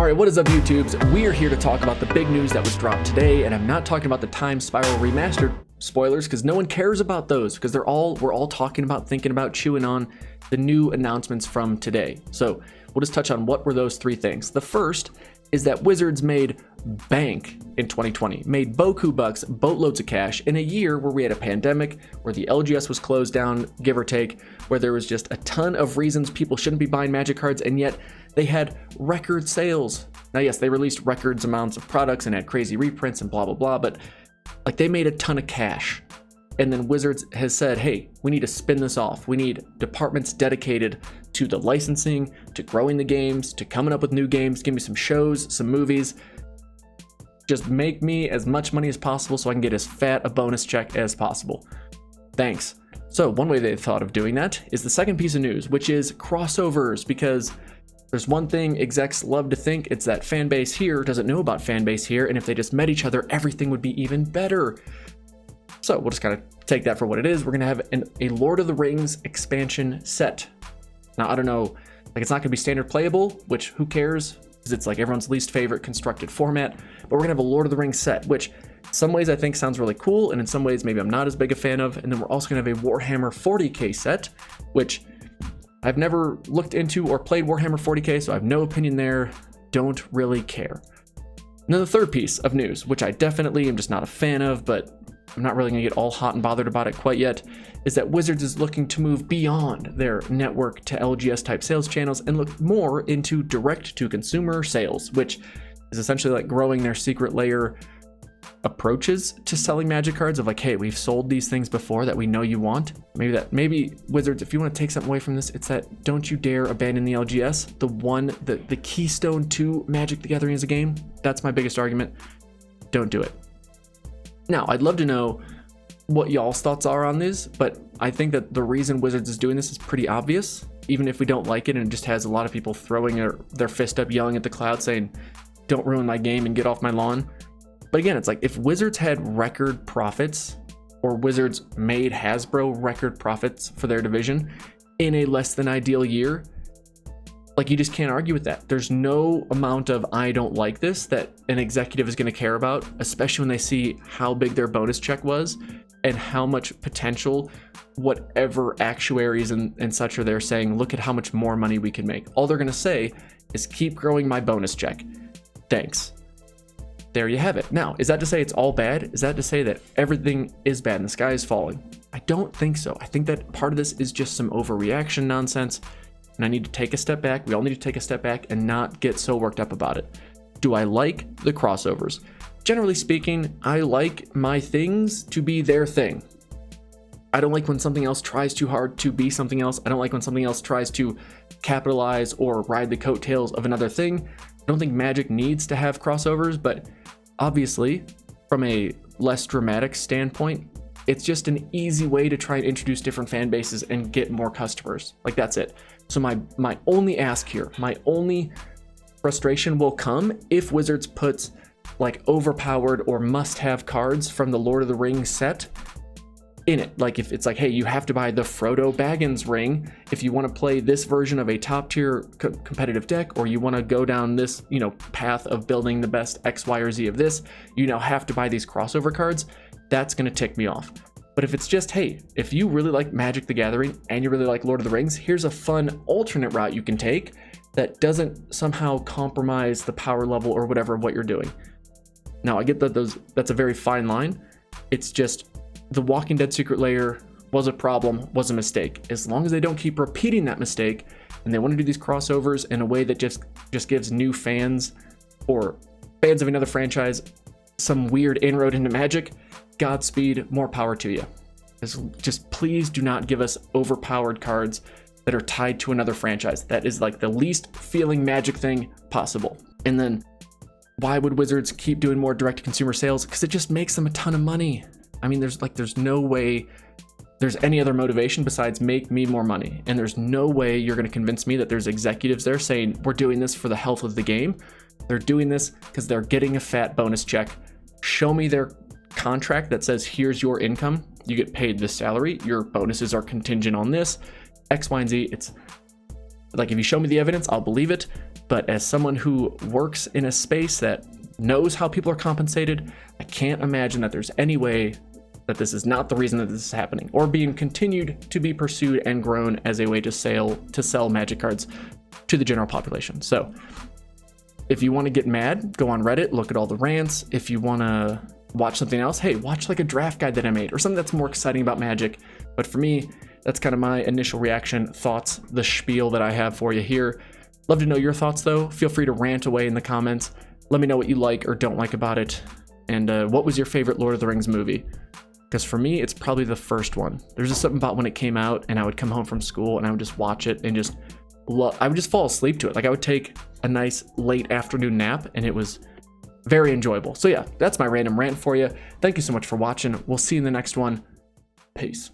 Alright, what is up YouTubes? We are here to talk about the big news that was dropped today, and I'm not talking about the Time Spiral Remastered spoilers because no one cares about those because we're all talking about, thinking about, chewing on the new announcements from today. So we'll just touch on what were those three things. The first is that Wizards made bank in 2020, made boku bucks, boatloads of cash in a year where we had a pandemic, where the LGS was closed down, give or take, where there was just a ton of reasons people shouldn't be buying Magic cards, and yet they had record sales. Now, yes, they released records amounts of products and had crazy reprints and blah, blah, blah, but like they made a ton of cash. And then Wizards has said, hey, we need to spin this off. We need departments dedicated to the licensing, to growing the games, to coming up with new games, give me some shows, some movies. Just make me as much money as possible so I can get as fat a bonus check as possible. Thanks. So one way they thought of doing that is the second piece of news, which is crossovers, because there's one thing execs love to think, it's that fan base here doesn't know about fan base here, and if they just met each other, everything would be even better. So we'll just kind of take that for what it is. We're going to have a Lord of the Rings expansion set. Now, I don't know, like it's not going to be standard playable, which who cares? Because it's like everyone's least favorite constructed format. But we're going to have a Lord of the Rings set, which in some ways I think sounds really cool, and in some ways maybe I'm not as big a fan of. And then we're also going to have a Warhammer 40k set, which I've never looked into or played Warhammer 40k, so I have no opinion there. Don't really care. And then the third piece of news, which I definitely am just not a fan of, but I'm not really going to get all hot and bothered about it quite yet, is that Wizards is looking to move beyond their network to LGS type sales channels and look more into direct to consumer sales, which is essentially like growing their Secret Lair approaches to selling Magic cards of like, hey, we've sold these things before that we know you want. Maybe Wizards, if you want to take something away from this, it's that don't you dare abandon the LGS, the keystone to Magic the Gathering as a game. That's my biggest argument. Don't do it. Now, I'd love to know what y'all's thoughts are on this, but I think that the reason Wizards is doing this is pretty obvious, even if we don't like it, and it just has a lot of people throwing their fist up, yelling at the cloud, saying, don't ruin my game and get off my lawn. But again, it's like if Wizards had record profits, or Wizards made Hasbro record profits for their division in a less than ideal year, like you just can't argue with that. There's no amount of I don't like this that an executive is going to care about, especially when they see how big their bonus check was and how much potential whatever actuaries and such are there saying, look at how much more money we can make. All they're going to say is keep growing my bonus check. Thanks. There you have it. Now, is that to say it's all bad? Is that to say that everything is bad and the sky is falling? I don't think so. I think that part of this is just some overreaction nonsense. And I need to take a step back. We all need to take a step back and not get so worked up about it. Do I like the crossovers? Generally speaking, I like my things to be their thing. I don't like when something else tries too hard to be something else. I don't like when something else tries to capitalize or ride the coattails of another thing. I don't think Magic needs to have crossovers, but obviously, from a less dramatic standpoint, it's just an easy way to try and introduce different fan bases and get more customers. Like, that's it. So my only ask here, my only frustration will come if Wizards puts like overpowered or must-have cards from the Lord of the Rings set in it. Like if it's like, hey, you have to buy the Frodo Baggins ring if you want to play this version of a top-tier competitive deck, or you want to go down this, path of building the best X, Y, or Z of this, you now have to buy these crossover cards. That's going to tick me off. But if it's just, hey, if you really like Magic the Gathering and you really like Lord of the Rings, here's a fun alternate route you can take that doesn't somehow compromise the power level or whatever of what you're doing. Now, I get that that's a very fine line. It's just the Walking Dead Secret Lair was a problem, was a mistake. As long as they don't keep repeating that mistake and they want to do these crossovers in a way that just gives new fans or fans of another franchise some weird inroad into Magic, Godspeed, more power to you. Just please do not give us overpowered cards that are tied to another franchise. That is like the least feeling Magic thing possible. And then why would Wizards keep doing more direct to consumer sales? Because it just makes them a ton of money. I mean, there's no way there's any other motivation besides make me more money. And there's no way you're going to convince me that there's executives there saying we're doing this for the health of the game. They're doing this because they're getting a fat bonus check. Show me their contract that says here's your income, you get paid this salary, your bonuses are contingent on this, X, Y, and Z. It's like if you show me the evidence, I'll believe it. But as someone who works in a space that knows how people are compensated, I can't imagine that there's any way that this is not the reason that this is happening, or being continued to be pursued and grown as a way to sell Magic cards to the general population. So if you want to get mad, go on Reddit, look at all the rants. If you want to watch something else, hey, watch like a draft guide that I made or something that's more exciting about Magic. But for me, that's kind of my initial reaction, thoughts, the spiel that I have for you here. Love to know your thoughts though. Feel free to rant away in the comments. Let me know what you like or don't like about it. And what was your favorite Lord of the Rings movie? Because for me, it's probably the first one. There's just something about when it came out and I would come home from school and I would just watch it and I would just fall asleep to it. Like I would take a nice late afternoon nap and it was very enjoyable. So yeah, that's my random rant for you. Thank you so much for watching. We'll see you in the next one. Peace.